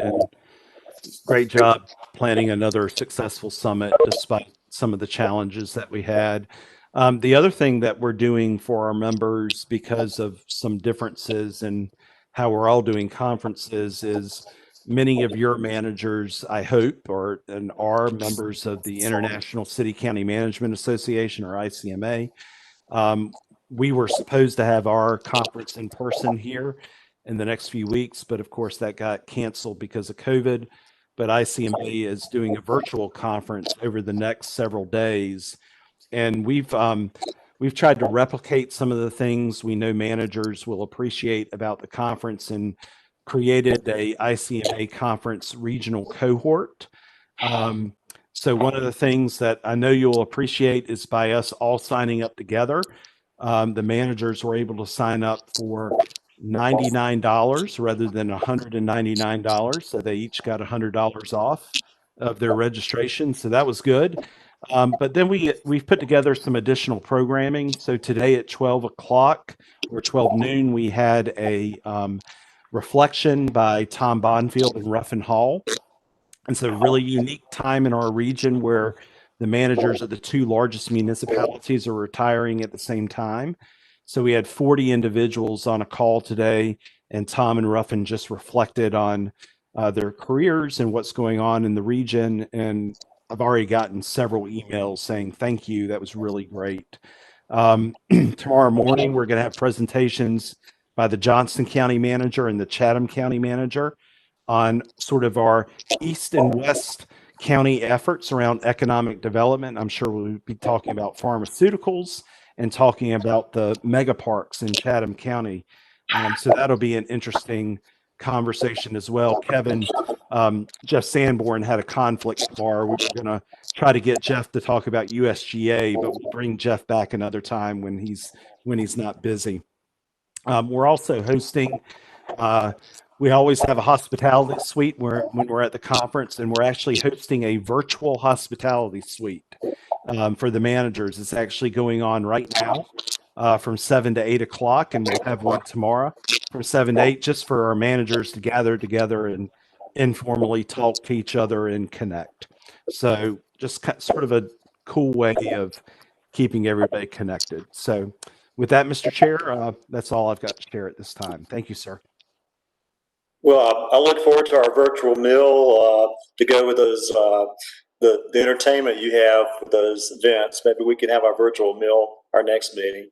great job planning another successful summit despite some of the challenges that we had. The other thing that we're doing for our members, because of some differences in how we're all doing conferences, is many of your managers, I hope, are members of the International City County Management Association, or ICMA. We were supposed to have our conference in person here in the next few weeks, but of course that got canceled because of COVID. But ICMA is doing a virtual conference over the next several days. And we've tried to replicate some of the things we know managers will appreciate about the conference, and created a ICMA conference regional cohort. So one of the things that I know you'll appreciate is by us all signing up together, the managers were able to sign up for $99 rather than $199. So they each got $100 off of their registration. So that was good. But then we've put together some additional programming. So today at 12 o'clock or 12 noon, we had a reflection by Tom Bonfield and Ruffin Hall. And so really unique time in our region where the managers of the two largest municipalities are retiring at the same time. So we had 40 individuals on a call today, and Tom and Ruffin just reflected on their careers and what's going on in the region. And I've already gotten several emails saying, thank you, that was really great. Tomorrow morning, we're going to have presentations by the Johnston County manager and the Chatham County manager on sort of our East and West County efforts around economic development. I'm sure we'll be talking about pharmaceuticals and talking about the mega parks in Chatham County. So that'll be an interesting conversation as well. Kevin, Jeff Sanborn had a conflict tomorrow. We were going to try to get Jeff to talk about USGA, but we'll bring Jeff back another time when he's not busy. We're also hosting, we always have a hospitality suite when we're at the conference, and we're actually hosting a virtual hospitality suite for the managers. It's actually going on right now from 7 to 8 o'clock, and we'll have one tomorrow from 7 to 8 just for our managers to gather together and informally talk to each other and connect. So just sort of a cool way of keeping everybody connected. So with that, Mr. Chair, that's all I've got to share at this time. Thank you, sir. Well, I look forward to our virtual meal to go with those the entertainment you have with those events. Maybe we can have our virtual meal our next meeting.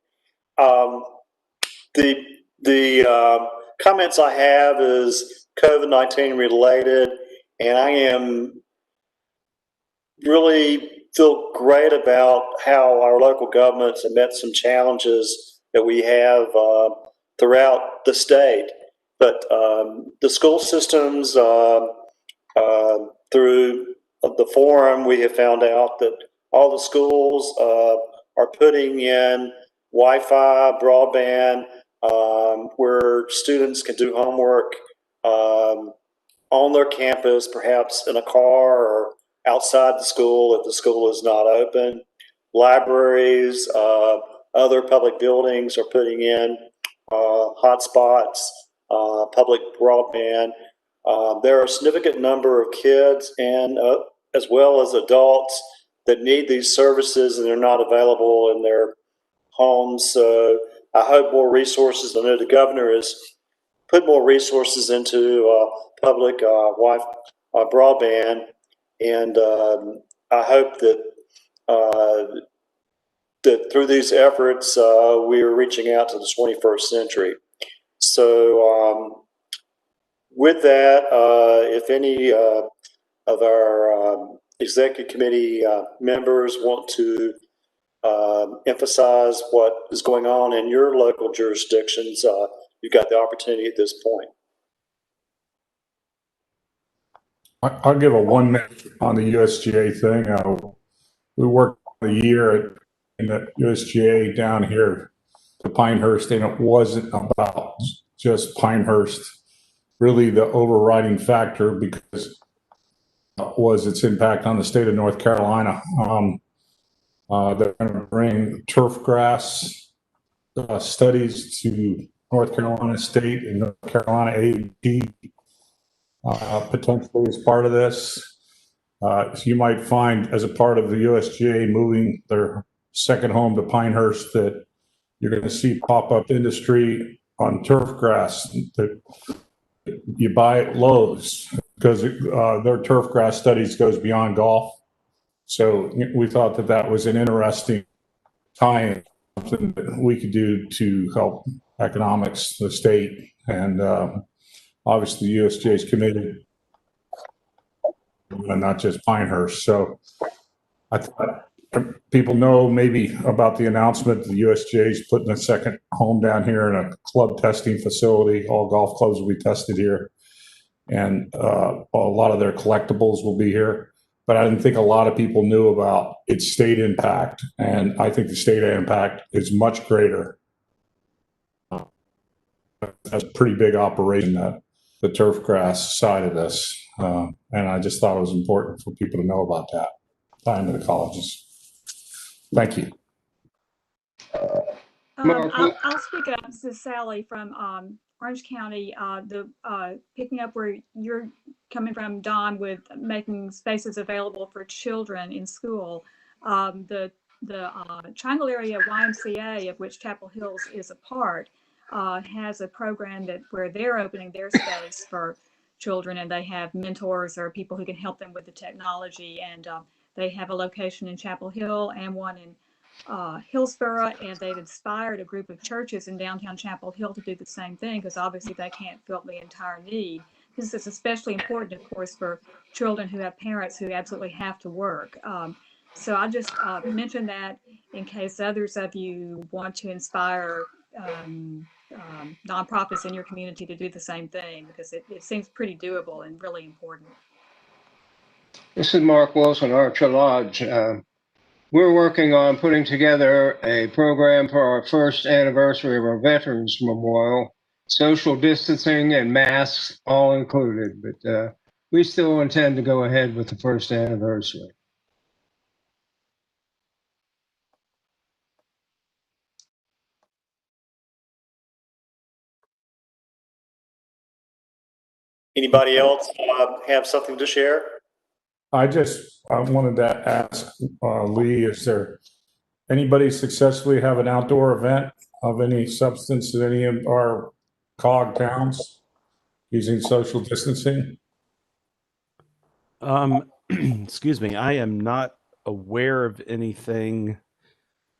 The comments I have is COVID-19 related, and I am really feel great about how our local governments have met some challenges that we have throughout the state. But the school systems, through the forum, we have found out that all the schools are putting in Wi-Fi, broadband, where students can do homework on their campus, perhaps in a car or outside the school if the school is not open. Libraries, other public buildings are putting in hotspots, public broadband. There are a significant number of kids and as well as adults that need these services and they're not available in their homes. So I hope more resources. I know the governor has put more resources into public Wi-Fi broadband, and I hope that that through these efforts we are reaching out to the 21st century. So with that, if any of our executive committee members want to emphasize what is going on in your local jurisdictions, you've got the opportunity at this point. I'll give a 1 minute on the USGA thing. We worked a year in the USGA down here to Pinehurst, and it wasn't about just Pinehurst. Really, the overriding factor because was its impact on the state of North Carolina. They're going to bring turf grass studies to North Carolina State and North Carolina AEP potentially as part of this. So you might find as a part of the USGA moving their second home to Pinehurst that you're going to see pop-up industry on turf grass that you buy at Lowe's because their turf grass studies goes beyond golf. So we thought that that was an interesting tie-in, something that we could do to help economics, the state, and obviously the USGA is committed, and not just Pinehurst. So I thought people know maybe about the announcement the USGA is putting a second home down here in a club testing facility. All golf clubs will be tested here, and a lot of their collectibles will be here. but I didn't think a lot of people knew about its state impact. And I think the state impact is much greater. That's a pretty big operation, that the turf grass side of this. And I just thought it was important for people to know about that. Time to the colleges. Thank you. I'll speak up. This is Sally from Orange County. Picking up where you're coming from, Don, with making spaces available for children in school. The Triangle Area YMCA, of which Chapel Hills is a part, has a program where they're opening their space for children, and they have mentors or people who can help them with the technology. And they have a location in Chapel Hill and one in Hillsborough, and they've inspired a group of churches in downtown Chapel Hill to do the same thing, because obviously they can't fill the entire need. This is especially important, of course, for children who have parents who absolutely have to work. So I just mentioned that in case others of you want to inspire nonprofits in your community to do the same thing, because it seems pretty doable and really important. This is Mark Wilson, Archer Lodge. We're working on putting together a program for our first anniversary of our Veterans Memorial, social distancing and masks all included, but we still intend to go ahead with the first anniversary. Anybody else have something to share? I wanted to ask Lee, is there anybody successfully have an outdoor event of any substance in any of our COG towns using social distancing? Excuse me, I am not aware of anything.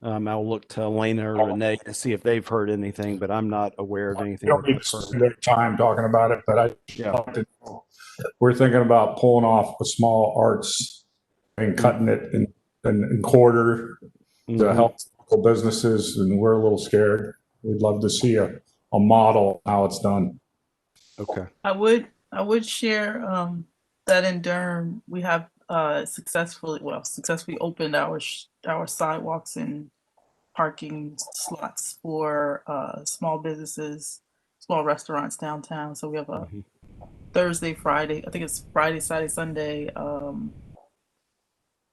I'll look to Elena or Renee to see if they've heard anything, but I'm not aware of anything. We don't need to spend their time talking about it, but we're thinking about pulling off a small arts and cutting it in quarter to help local businesses, and we're a little scared. We'd love to see a model how it's done. Okay. I would share that in Durham we have successfully opened our sidewalks and parking slots for small businesses, small restaurants downtown. So we have a Thursday, Friday, I think it's Friday, Saturday, Sunday,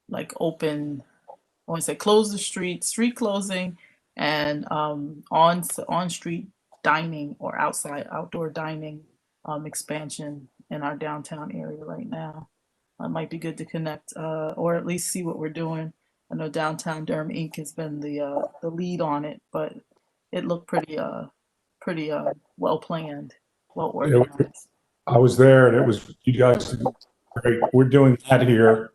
like open, I want to say close the street closing, and on street dining or outdoor dining expansion in our downtown area right now. It might be good to connect or at least see what we're doing. I know Downtown Durham Inc. has been the lead on it, but it looked pretty well planned, well organized. I was there, and it was, you guys did great. We're doing that here.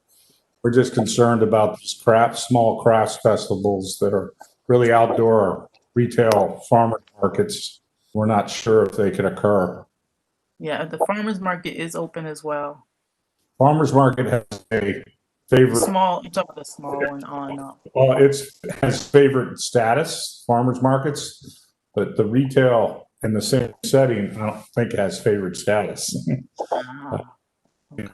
We're just concerned about these small crafts festivals that are really outdoor retail farmer markets. We're not sure if they could occur. Yeah, the farmers market is open as well. Farmers market has a favorite. Small, you're talking about the small one on. Well, it has favorite status, farmers markets, but the retail in the same setting, I don't think it has favorite status. Okay.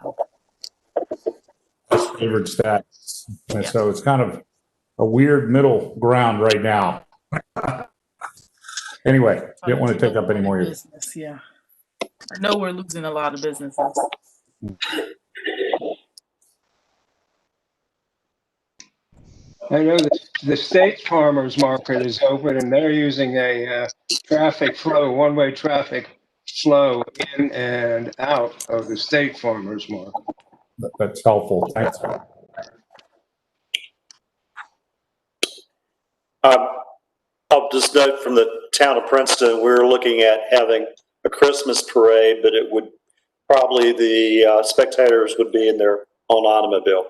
Has favorite status, and so it's kind of a weird middle ground right now. Anyway, didn't want to take up any more of your business. Yeah, I know we're losing a lot of businesses. I know the state farmers market is open, and they're using a one-way traffic flow in and out of the state farmers market. That's helpful. Thanks. I'll just note from the town of Princeton, we're looking at having a Christmas parade, but it would probably the spectators would be in their own automobile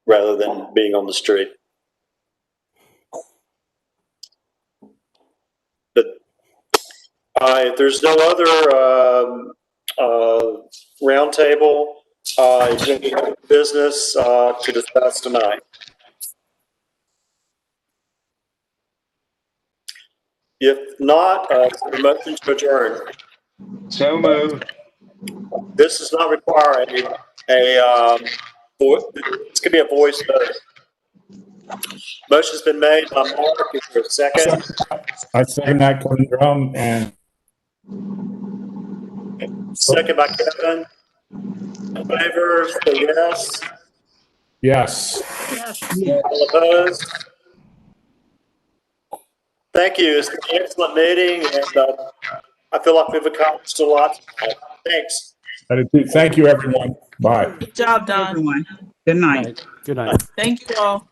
rather than being on the street. But if there's no other roundtable business to discuss tonight. If not, the motion to adjourn. So moved. This does not require a This could be a voice vote. Motion's been made by Mark. Is there a second? I second that, Kevin Drum, and Second by Kevin. In favor, say yes. yes. Yes. All opposed? Thank you. It's been an excellent meeting, and I feel like we've accomplished a lot tonight. Thanks. Thank you, everyone. Bye. Good job, Don. Everyone, good night. Good night. Thank you all.